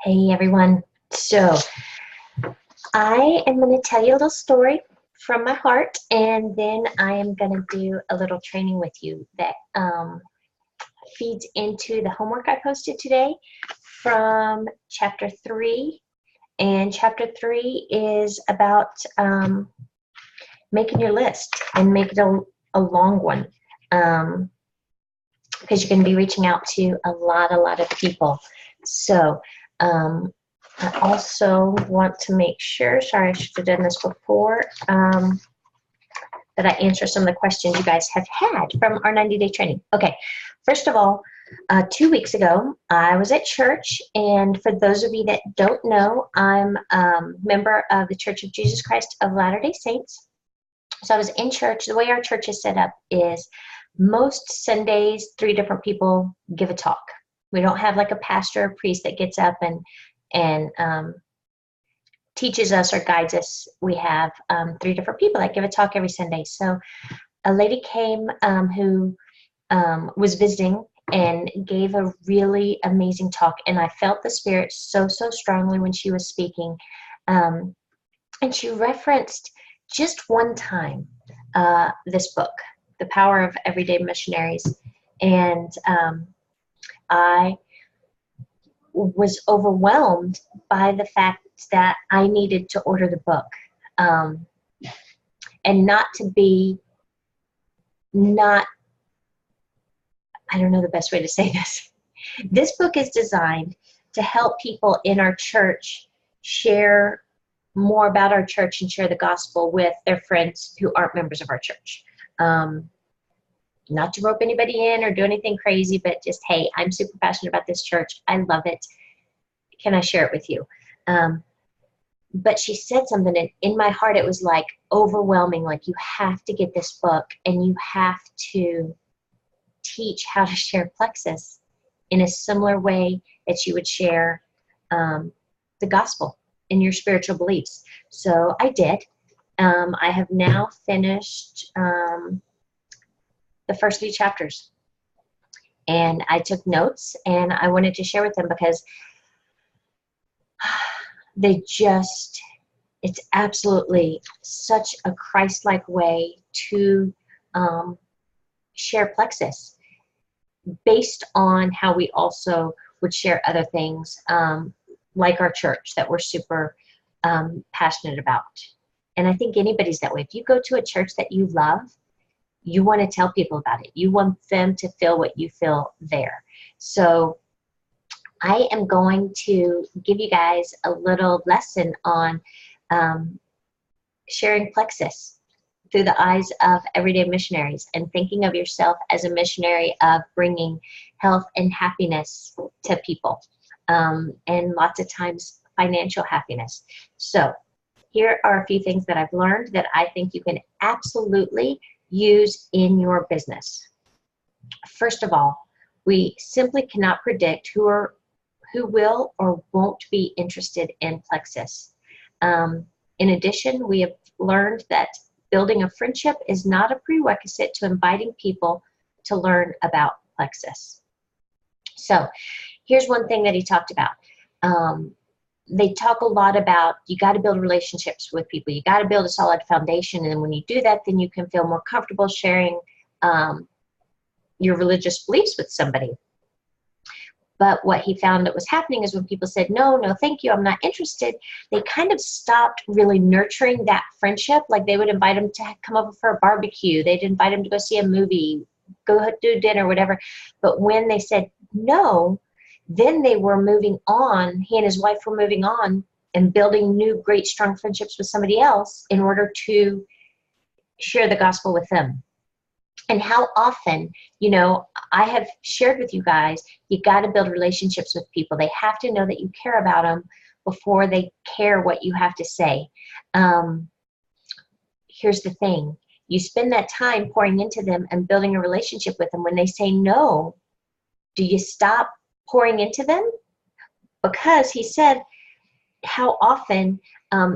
Hey everyone. So I am going to tell you a little story from my heart, and then I am going to do a little training with you that feeds into the homework I posted today from chapter 3. And chapter 3 is about making your list and make it a long one, because you're going to be reaching out to a lot of people. So I also want to make sure, sorry, I should have done this before, that I answer some of the questions you guys have had from our 90-day training. Okay, first of all, 2 weeks ago, I was at church, and for those of you that don't know, I'm a member of the Church of Jesus Christ of Latter-day Saints. So I was in church. The way our church is set up is most Sundays, 3 different people give a talk. We don't have like a pastor or priest that gets up and teaches us or guides us. We have 3 different people that give a talk every Sunday. So a lady came who was visiting and gave a really amazing talk, and I felt the Spirit so strongly when she was speaking. And she referenced just one time this book, The Power of Everyday Missionaries, and I was overwhelmed by the fact that I needed to order the book, and not, I don't know the best way to say this. This book is designed to help people in our church share more about our church and share the gospel with their friends who aren't members of our church. Not to rope anybody in or do anything crazy, but just, hey, I'm super passionate about this church. I love it. Can I share it with you? But she said something, and in my heart, it was like overwhelming. Like, you have to get this book, and you have to teach how to share Plexus in a similar way that you would share the gospel in your spiritual beliefs. So I did. I have now finished the first 3 chapters, and I took notes, and I wanted to share with them because it's absolutely such a Christ-like way to share Plexus, based on how we also would share other things, like our church that we're super passionate about. And I think anybody's that way. If you go to a church that you love, you want to tell people about it. You want them to feel what you feel there. So I am going to give you guys a little lesson on sharing Plexus through the eyes of everyday missionaries, and thinking of yourself as a missionary of bringing health and happiness to people, and lots of times financial happiness. So here are a few things that I've learned that I think you can absolutely use in your business. First of all, we simply cannot predict who will or won't be interested in Plexus. In addition, we have learned that building a friendship is not a prerequisite to inviting people to learn about Plexus. So here's one thing that he talked about. They talk a lot about, you got to build relationships with people. You got to build a solid foundation. And when you do that, then you can feel more comfortable sharing your religious beliefs with somebody. But what he found that was happening is when people said, no, thank you, I'm not interested, they kind of stopped really nurturing that friendship. Like, they would invite them to come over for a barbecue. They'd invite them to go see a movie, go do dinner, whatever. But when they said no, then they were moving on. He and his wife were moving on and building new, great, strong friendships with somebody else in order to share the gospel with them. And how often, I have shared with you guys, you got to build relationships with people. They have to know that you care about them before they care what you have to say. Here's the thing. You spend that time pouring into them and building a relationship with them. When they say no, do you stop pouring into them? Because he said, how often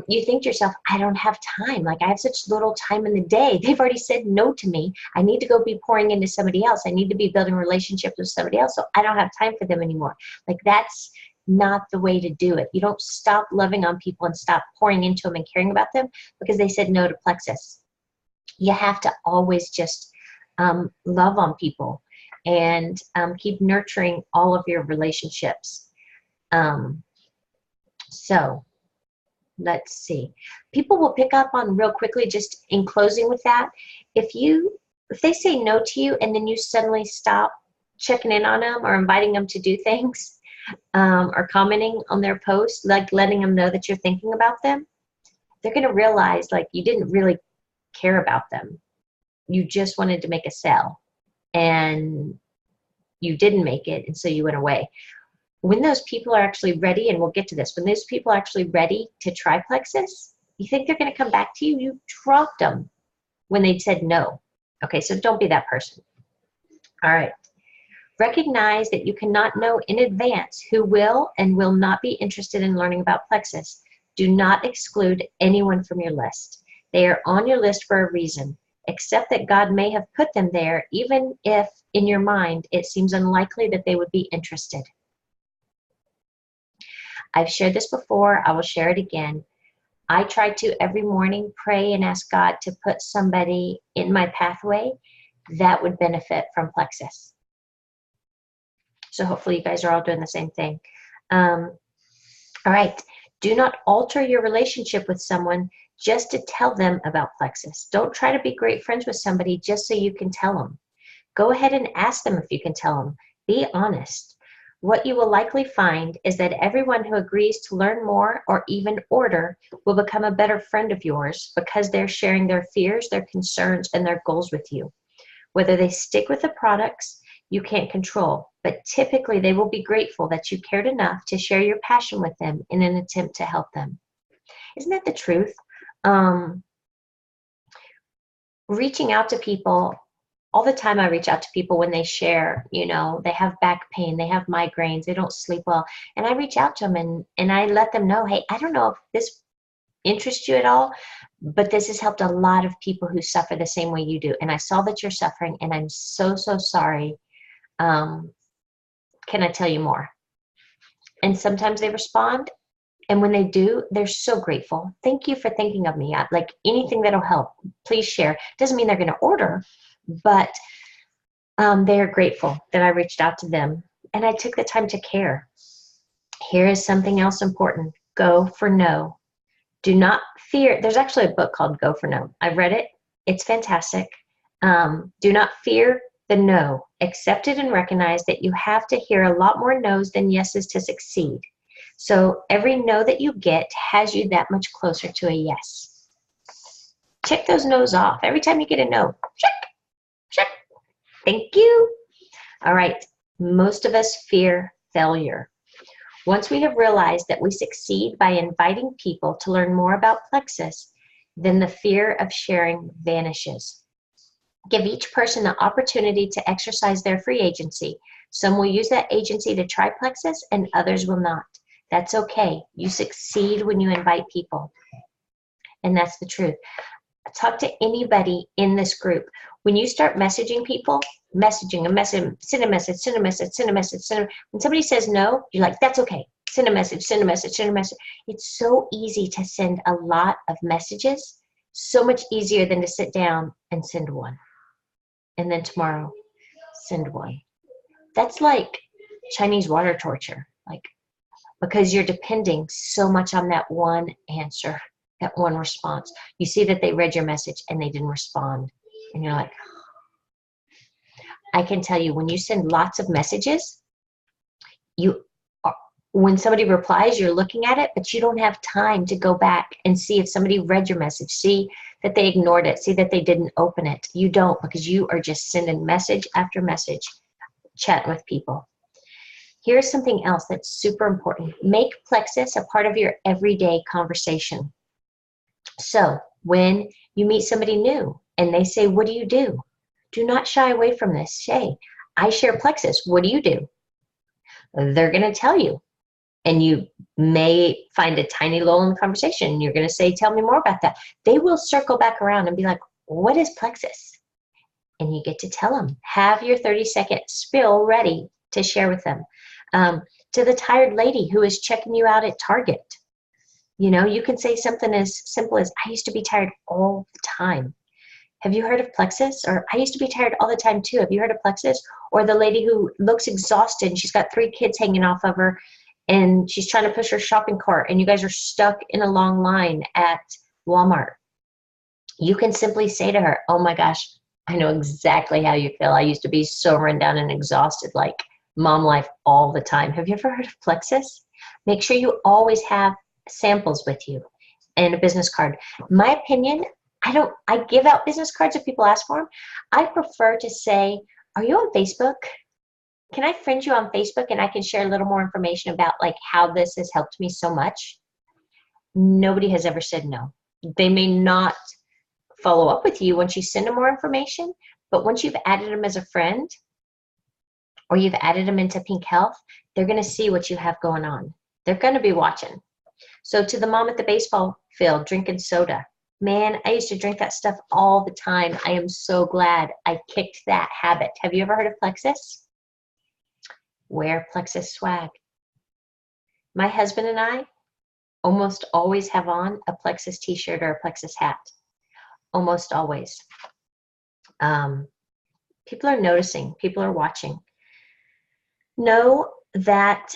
you think to yourself, I don't have time. Like, I have such little time in the day. They've already said no to me. I need to go be pouring into somebody else. I need to be building relationships with somebody else. So I don't have time for them anymore. Like, that's not the way to do it. You don't stop loving on people and stop pouring into them and caring about them because they said no to Plexus. You have to always just love on people and keep nurturing all of your relationships. So let's see. People will pick up on real quickly, just in closing with that. If they say no to you and then you suddenly stop checking in on them or inviting them to do things or commenting on their posts, like letting them know that you're thinking about them, they're going to realize like you didn't really care about them. You just wanted to make a sale and you didn't make it, and so you went away. When those people are actually ready, and we'll get to this, when those people are actually ready to try Plexus, you think they're going to come back to you? You dropped them when they said no. Okay, so don't be that person. All right. Recognize that you cannot know in advance who will and will not be interested in learning about Plexus. Do not exclude anyone from your list. They are on your list for a reason. Accept that God may have put them there, even if in your mind it seems unlikely that they would be interested. I've shared this before. I will share it again. I try to every morning pray and ask God to put somebody in my pathway that would benefit from Plexus. So hopefully you guys are all doing the same thing. All right. Do not alter your relationship with someone just to tell them about Plexus. Don't try to be great friends with somebody just so you can tell them. Go ahead and ask them if you can tell them. Be honest. What you will likely find is that everyone who agrees to learn more or even order will become a better friend of yours because they're sharing their fears, their concerns, and their goals with you. Whether they stick with the products, you can't control, but typically they will be grateful that you cared enough to share your passion with them in an attempt to help them. Isn't that the truth? Reaching out to people, all the time I reach out to people when they share, you know, they have back pain, they have migraines, they don't sleep well, and I reach out to them and I let them know, hey, I don't know if this interests you at all, but this has helped a lot of people who suffer the same way you do, and I saw that you're suffering, and I'm so, so sorry. Can I tell you more? And sometimes they respond, and when they do, they're so grateful. Thank you for thinking of me. Like anything that'll help, please share. Doesn't mean they're going to order, but they are grateful that I reached out to them and I took the time to care. Here is something else important. Go for no. Do not fear. There's actually a book called Go for No. I've read it. It's fantastic. Do not fear the no. Accept it and recognize that you have to hear a lot more no's than yeses to succeed. So every no that you get has you that much closer to a yes. Check those no's off. Every time you get a no, check. Check. Thank you. All right. Most of us fear failure. Once we have realized that we succeed by inviting people to learn more about Plexus, then the fear of sharing vanishes. Give each person the opportunity to exercise their free agency. Some will use that agency to try Plexus and others will not. That's okay. You succeed when you invite people. And that's the truth. Talk to anybody in this group. When you start messaging people, send a message. When somebody says no, you're like, that's okay. Send a message. It's so easy to send a lot of messages, so much easier than to sit down and send one. And then tomorrow, send one. That's like Chinese water torture, because you're depending so much on that one answer, that one response. You see that they read your message and they didn't respond. And you're like, I can tell you, when you send lots of messages, when somebody replies, you're looking at it, but you don't have time to go back and see if somebody read your message, see that they ignored it, see that they didn't open it. You don't, because you are just sending message after message, chatting with people. Here's something else that's super important. Make Plexus a part of your everyday conversation. So when you meet somebody new and they say, what do you do? Do not shy away from this. Say, I share Plexus. What do you do? They're going to tell you. And you may find a tiny lull in the conversation. You're going to say, tell me more about that. They will circle back around and be like, what is Plexus? And you get to tell them. Have your 30-second spill ready to share with them. to the tired lady who is checking you out at Target. You know, you can say something as simple as, I used to be tired all the time. Have you heard of Plexus? Or I used to be tired all the time too. Have you heard of Plexus? Or the lady who looks exhausted and she's got 3 kids hanging off of her and she's trying to push her shopping cart and you guys are stuck in a long line at Walmart. You can simply say to her, oh my gosh, I know exactly how you feel. I used to be so run down and exhausted, like mom life all the time. Have you ever heard of Plexus? Make sure you always have samples with you and a business card. My opinion, I give out business cards if people ask for them. I prefer to say, are you on Facebook? Can I friend you on Facebook and I can share a little more information about like how this has helped me so much? Nobody has ever said no. They may not follow up with you once you send them more information, but once you've added them as a friend or you've added them into Pink Health, they're going to see what you have going on. They're going to be watching. So to the mom at the baseball field drinking soda, man, I used to drink that stuff all the time. I am so glad I kicked that habit. Have you ever heard of Plexus? Wear Plexus swag. My husband and I almost always have on a Plexus t-shirt or a Plexus hat. Almost always. People are noticing. People are watching. Know that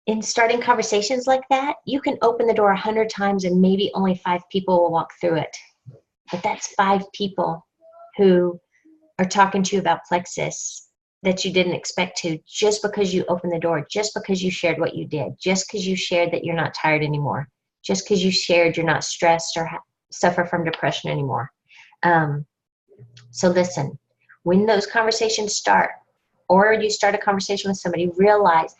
in starting conversations like that, you can open the door 100 times and maybe only 5 people will walk through it. But that's 5 people who are talking to you about Plexus that you didn't expect to, just because you opened the door, just because you shared what you did, just because you shared that you're not tired anymore, just because you shared you're not stressed or suffer from depression anymore. So listen, when those conversations start, or you start a conversation with somebody, realize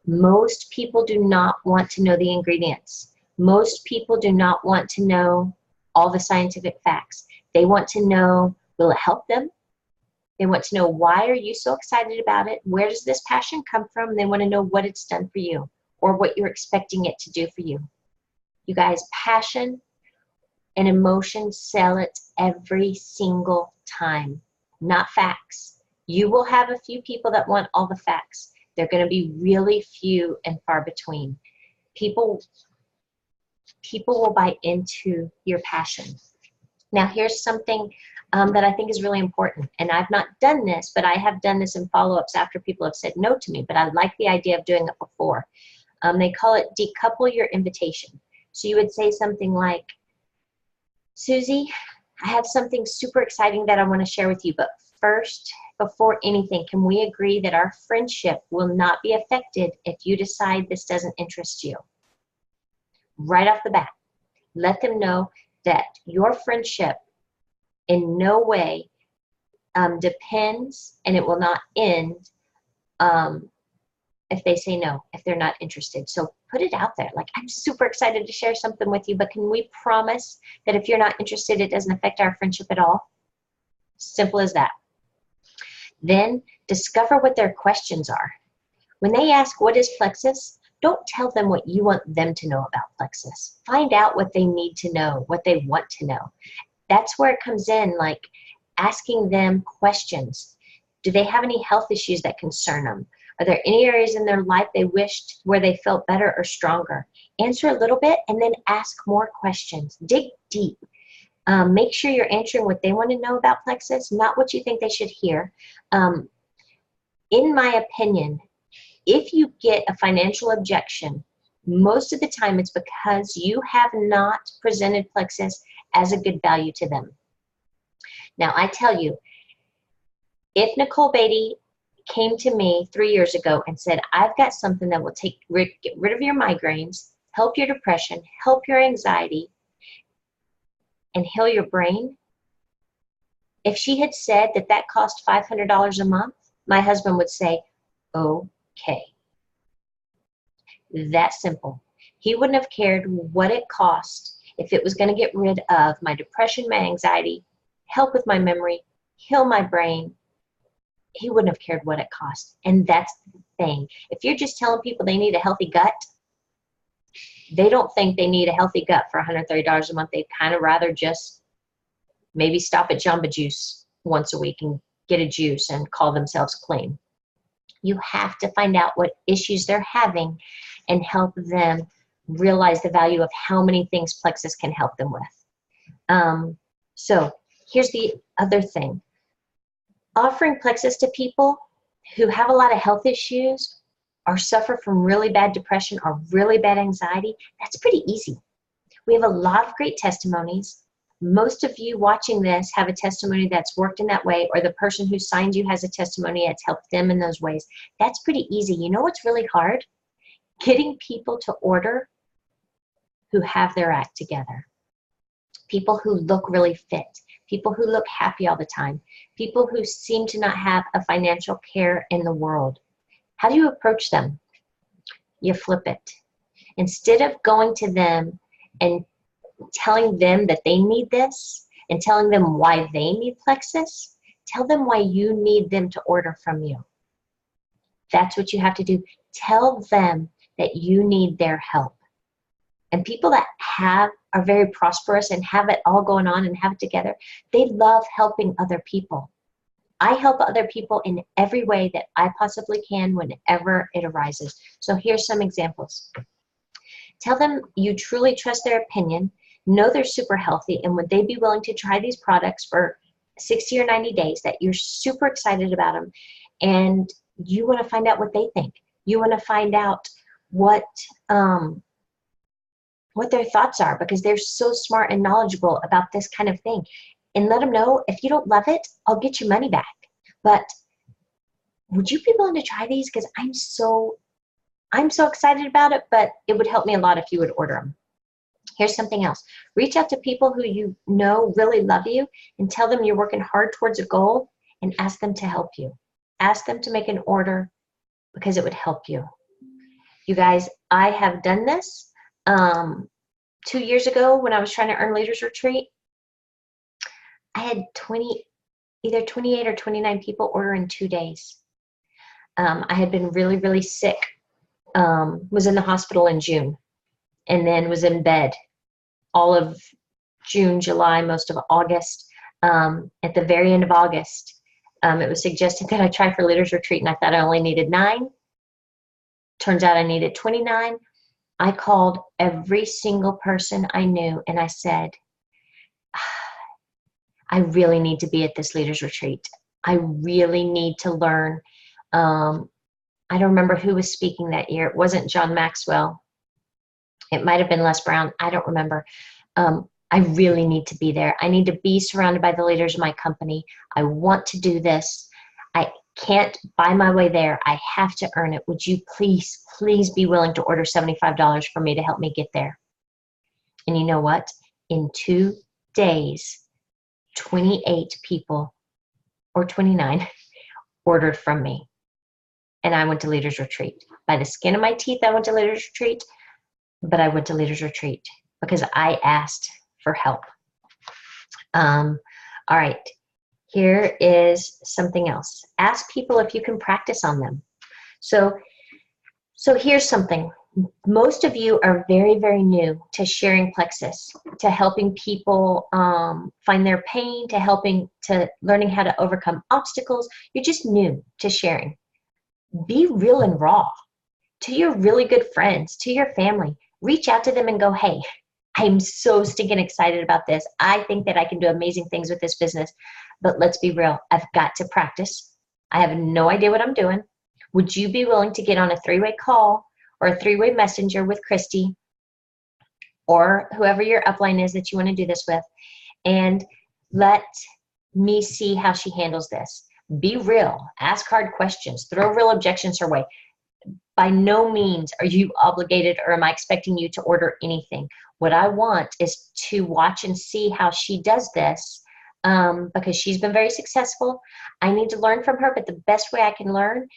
most people do not want to know the ingredients. Most people do not want to know all the scientific facts. They want to know, will it help them? They want to know, why are you so excited about it? Where does this passion come from? They want to know what it's done for you or what you're expecting it to do for you. You guys, passion and emotion sell it every single time, not facts. You will have a few people that want all the facts. They're going to be really few and far between. People will buy into your passion. Now, here's something that I think is really important. And I've not done this, but I have done this in follow-ups after people have said no to me, but I like the idea of doing it before. They call it decouple your invitation. So you would say something like, Susie, I have something super exciting that I want to share with you, but first, before anything, can we agree that our friendship will not be affected if you decide this doesn't interest you? Right off the bat, let them know that your friendship in no way depends, and it will not end if they say no, if they're not interested. So put it out there. Like, I'm super excited to share something with you, but can we promise that if you're not interested, it doesn't affect our friendship at all? Simple as that. Then discover what their questions are. When they ask, what is Plexus? Don't tell them what you want them to know about Plexus. Find out what they need to know, what they want to know. That's where it comes in, like asking them questions. Do they have any health issues that concern them? Are there any areas in their life they wished where they felt better or stronger? Answer a little bit and then ask more questions. Dig deep. Make sure you're answering what they want to know about Plexus, not what you think they should hear. In my opinion, if you get a financial objection, most of the time it's because you have not presented Plexus as a good value to them. Now, I tell you, if Nicole Beatty came to me 3 years ago and said, I've got something that will get rid of your migraines, help your depression, help your anxiety, and heal your brain, if she had said that that cost $500 a month, my husband would say, okay. That simple. He wouldn't have cared what it cost if it was going to get rid of my depression, my anxiety, help with my memory, heal my brain. He wouldn't have cared what it cost. And that's the thing. If you're just telling people they need a healthy gut, they don't think they need a healthy gut for $130 a month. They'd kind of rather just maybe stop at Jamba Juice once a week and get a juice and call themselves clean. You have to find out what issues they're having and help them realize the value of how many things Plexus can help them with. So here's the other thing. Offering Plexus to people who have a lot of health issues or suffer from really bad depression or really bad anxiety, that's pretty easy. We have a lot of great testimonies. Most of you watching this have a testimony that's worked in that way, or the person who signed you has a testimony that's helped them in those ways. That's pretty easy. You know what's really hard? Getting people to order who have their act together. People who look really fit. People who look happy all the time. People who seem to not have a financial care in the world. How do you approach them? You flip it. Instead of going to them and telling them that they need this and telling them why they need Plexus, tell them why you need them to order from you. That's what you have to do. Tell them that you need their help. And people that are very prosperous and have it all going on and have it together, they love helping other people. I help other people in every way that I possibly can whenever it arises. So here's some examples. Tell them you truly trust their opinion, know they're super healthy, and would they be willing to try these products for 60 or 90 days, that you're super excited about them, and you want to find out what they think. You want to find out what their thoughts are, because they're so smart and knowledgeable about this kind of thing. And let them know, if you don't love it, I'll get your money back. But would you be willing to try these? Because I'm so excited about it, but it would help me a lot if you would order them. Here's something else. Reach out to people who you know really love you and tell them you're working hard towards a goal, and ask them to help you. Ask them to make an order because it would help you. You guys, I have done this. 2 years ago when I was trying to earn Leaders Retreat, I had either 28 or 29 people order in 2 days. I had been really, really sick, was in the hospital in June, and then was in bed all of June, July, most of August. At the very end of August, it was suggested that I try for Leaders Retreat, and I thought I only needed 9. Turns out I needed 29. I called every single person I knew, and I said, I really need to be at this Leaders Retreat. I really need to learn. I don't remember who was speaking that year. It wasn't John Maxwell. It might have been Les Brown. I don't remember. I really need to be there. I need to be surrounded by the leaders of my company. I want to do this. I can't buy my way there. I have to earn it. Would you please, please be willing to order $75 for me to help me get there? And you know what? In 2 days, 28 people, or 29, ordered from me. And I went to Leaders Retreat. By the skin of my teeth, I went to Leaders Retreat, but I went to Leaders Retreat because I asked for help. All right. Here is something else. Ask people if you can practice on them. So here's something. Most of you are very, very new to sharing Plexus, to helping people find their pain, to learning how to overcome obstacles. You're just new to sharing. Be real and raw to your really good friends, to your family. Reach out to them and go, hey, I'm so stinking excited about this. I think that I can do amazing things with this business, but let's be real. I've got to practice. I have no idea what I'm doing. Would you be willing to get on a 3-way call or a 3-way messenger with Christy or whoever your upline is that you want to do this with, and let me see how she handles this? Be real. Ask hard questions. Throw real objections her way. By no means are you obligated, or am I expecting you to order anything. What I want is to watch and see how she does this, because she's been very successful. I need to learn from her, but the best way I can learn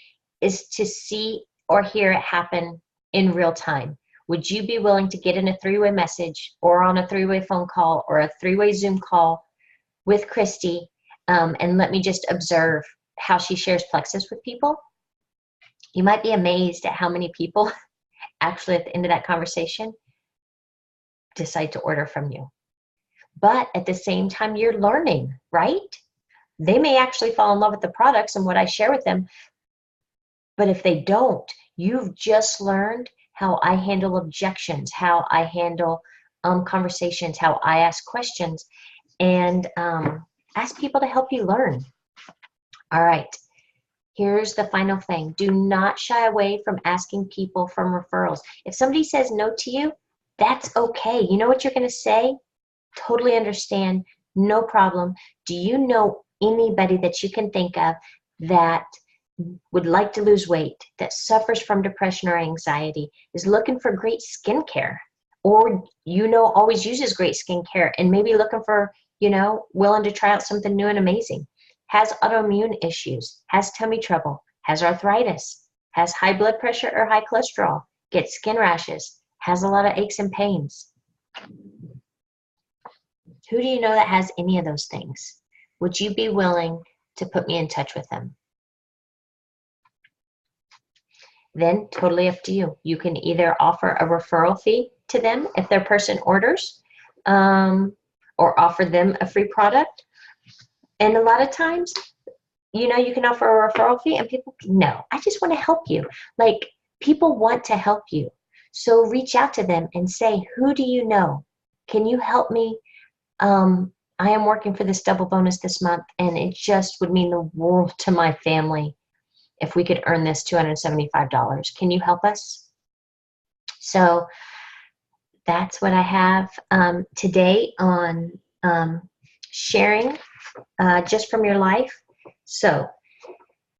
is to see or hear it happen in real time. Would you be willing to get in a 3-way message or on a 3-way phone call or a 3-way Zoom call with Christy, and let me just observe how she shares Plexus with people? You might be amazed at how many people actually at the end of that conversation decide to order from you. But at the same time, you're learning, right? They may actually fall in love with the products and what I share with them, But if they don't, you've just learned how I handle objections, how I handle conversations, how I ask questions, and ask people to help you learn. All right. Here's the final thing. Do not shy away from asking people from referrals. If somebody says no to you, that's okay. You know what you're going to say? Totally understand. No problem. Do you know anybody that you can think of that would like to lose weight, that suffers from depression or anxiety, is looking for great skincare, or, always uses great skincare and maybe looking for, willing to try out something new and amazing, has autoimmune issues, has tummy trouble, has arthritis, has high blood pressure or high cholesterol, gets skin rashes, has a lot of aches and pains? Who do you know that has any of those things? Would you be willing to put me in touch with them? Then totally up to you. You can either offer a referral fee to them if their person orders, or offer them a free product. And a lot of times, you can offer a referral fee and people, no, I just want to help you. Like, people want to help you. So reach out to them and say, who do you know? Can you help me? I am working for this double bonus this month, and it just would mean the world to my family if we could earn this $275. Can you help us? So that's what I have today on sharing just from your life. So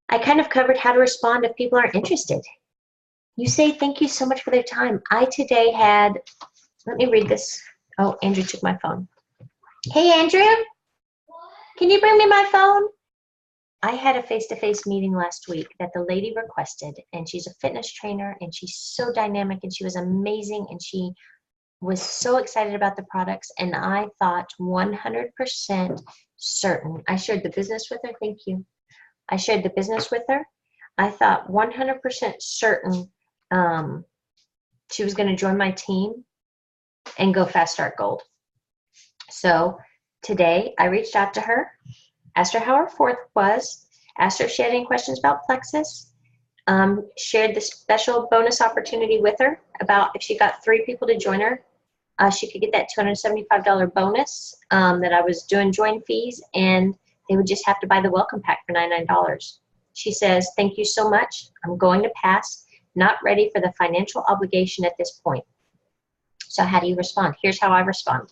I kind of covered how to respond if people aren't interested. You say thank you so much for their time. I today had, let me read this. Oh, Andrew took my phone. Hey, Andrew, can you bring me my phone? I had a face-to-face meeting last week that the lady requested, and she's a fitness trainer, and she's so dynamic, and she was amazing, and she was so excited about the products, and I thought 100% certain. I shared the business with her. Thank you. I shared the business with her. I thought 100% certain she was going to join my team and go fast start gold. So today I reached out to her, asked her how her fourth was, asked her if she had any questions about Plexus, shared the special bonus opportunity with her about if she got 3 people to join her, she could get that $275 bonus that I was doing join fees, and they would just have to buy the welcome pack for $99. She says, thank you so much. I'm going to pass. Not ready for the financial obligation at this point. So how do you respond? Here's how I respond.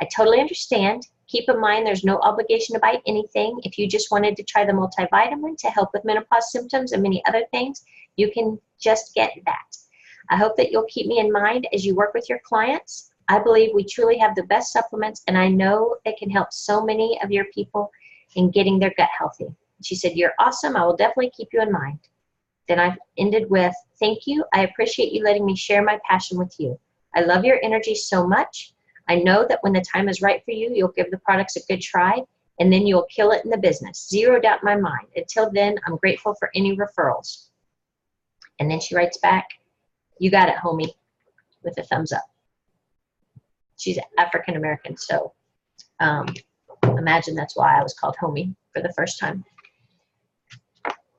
I totally understand. Keep in mind there's no obligation to buy anything. If you just wanted to try the multivitamin to help with menopause symptoms and many other things, you can just get that. I hope that you'll keep me in mind as you work with your clients. I believe we truly have the best supplements, and I know it can help so many of your people in getting their gut healthy. She said, you're awesome. I will definitely keep you in mind. Then I ended with, thank you. I appreciate you letting me share my passion with you. I love your energy so much. I know that when the time is right for you, you'll give the products a good try, and then you'll kill it in the business. Zero doubt in my mind. Until then, I'm grateful for any referrals. And then she writes back, you got it, homie, with a thumbs up. She's African American, so imagine that's why I was called homie for the first time.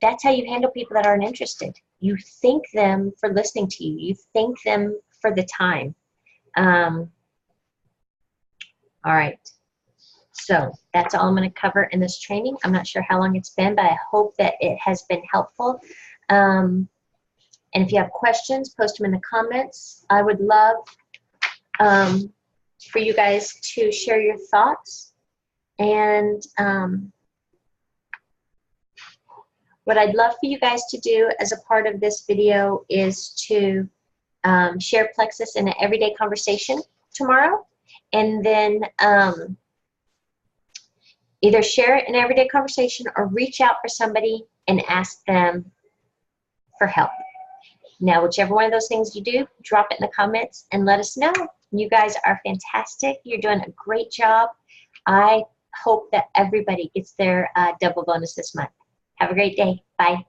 That's how you handle people that aren't interested. You thank them for listening to you. You thank them for the time. All right, so that's all I'm going to cover in this training. I'm not sure how long it's been, but I hope that it has been helpful. And if you have questions, post them in the comments. I would love for you guys to share your thoughts. And what I'd love for you guys to do as a part of this video is to share Plexus in an everyday conversation tomorrow. And then either share it in everyday conversation or reach out for somebody and ask them for help. Now, whichever one of those things you do, drop it in the comments and let us know. You guys are fantastic. You're doing a great job. I hope that everybody gets their double bonus this month. Have a great day. Bye.